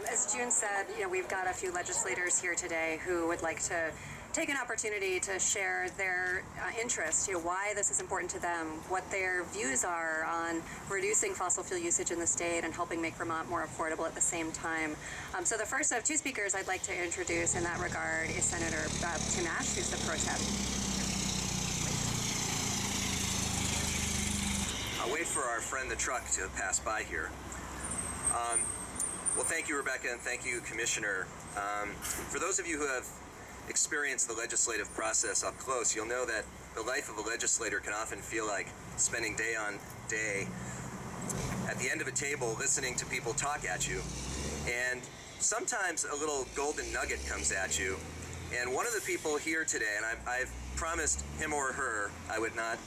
As June said, we've got a few legislators here today who would like to take an opportunity to share their interest, why this is important to them, what their views are on reducing fossil fuel usage in the state and helping make Vermont more affordable at the same time. So the first of two speakers I'd like to introduce in that regard is Senator Tim Ashe, who's the pro tem. I'll wait for our friend the truck to pass by here. Well, thank you, Rebecca, and thank you, Commissioner. For those of you who have experienced the legislative process up close, you'll know that the life of a legislator can often feel like spending day on day at the end of a table listening to people talk at you. And sometimes a little golden nugget comes at you. And one of the people here today, and I've promised him or her I would not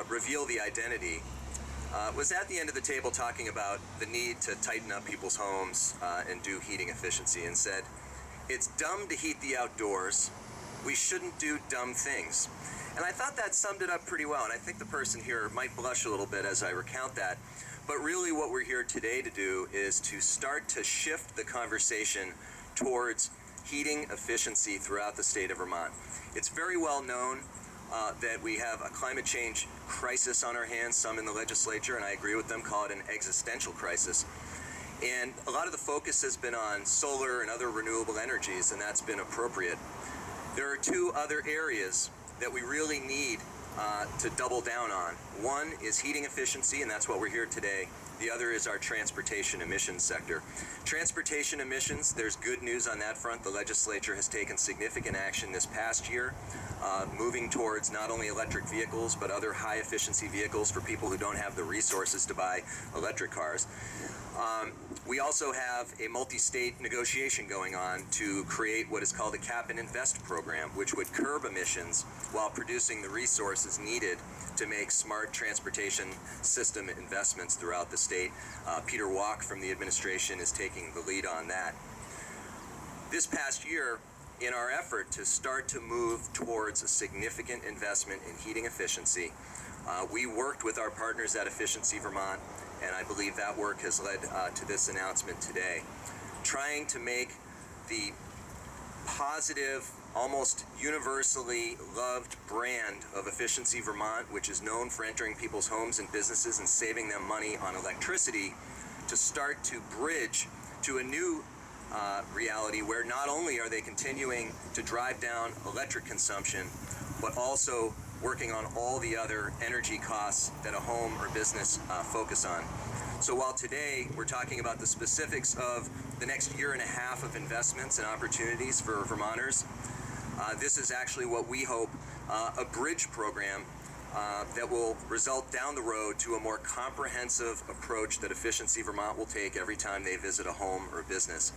reveal the identity, was at the end of the table talking about the need to tighten up people's homes and do heating efficiency, and said, "It's dumb to heat the outdoors. We shouldn't do dumb things." And I thought that summed it up pretty well, and I think the person here might blush a little bit as I recount that. But really what we're here today to do is to start to shift the conversation towards heating efficiency throughout the state of Vermont. It's very well known that we have a climate change crisis on our hands. Some in the legislature, and I agree with them, call it an existential crisis. And a lot of the focus has been on solar and other renewable energies, and that's been appropriate. There are two other areas that we really need to double down on. One is heating efficiency, and that's what we're here today. The other is our transportation emissions sector. Transportation emissions, there's good news on that front. The legislature has taken significant action this past year, moving towards not only electric vehicles, but other high efficiency vehicles for people who don't have the resources to buy electric cars. We also have a multi-state negotiation going on to create what is called a cap and invest program, which would curb emissions while producing the resources needed to make smart transportation system investments throughout the state. Peter Walk from the administration is taking the lead on that. This past year, in our effort to start to move towards a significant investment in heating efficiency, we worked with our partners at Efficiency Vermont, and I believe that work has led to this announcement today, trying to make the positive, almost universally loved brand of Efficiency Vermont, which is known for entering people's homes and businesses and saving them money on electricity, to start to bridge to a new reality where not only are they continuing to drive down electric consumption, but also working on all the other energy costs that a home or business focus on. So while today we're talking about the specifics of the next year and a half of investments and opportunities for Vermonters, this is actually what we hope a bridge program that will result down the road to a more comprehensive approach that Efficiency Vermont will take every time they visit a home or business.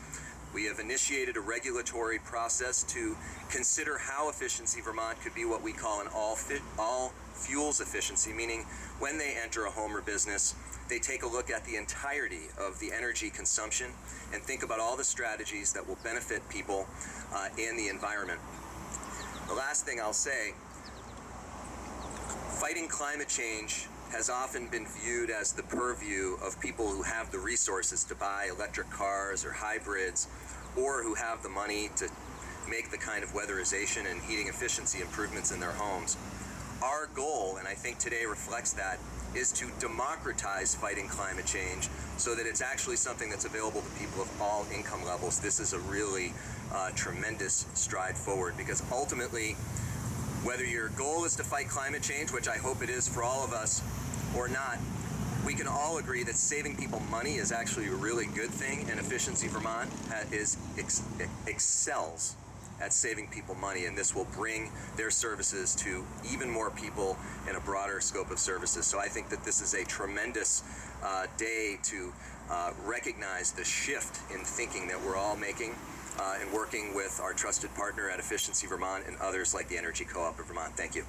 We have initiated a regulatory process to consider how Efficiency Vermont could be what we call an all fuels efficiency, meaning when they enter a home or business, they take a look at the entirety of the energy consumption and think about all the strategies that will benefit people and the environment. The last thing I'll say, fighting climate change has often been viewed as the purview of people who have the resources to buy electric cars or hybrids, or who have the money to make the kind of weatherization and heating efficiency improvements in their homes. Our goal, and I think today reflects that, is to democratize fighting climate change so that it's actually something that's available to people of all income levels. This is a really tremendous stride forward, because ultimately, whether your goal is to fight climate change, which I hope it is for all of us, or not, we can all agree that saving people money is actually a really good thing, and Efficiency Vermont excels at saving people money, and this will bring their services to even more people in a broader scope of services. So I think that this is a tremendous day to recognize the shift in thinking that we're all making and working with our trusted partner at Efficiency Vermont and others like the Energy Co-op of Vermont. Thank you.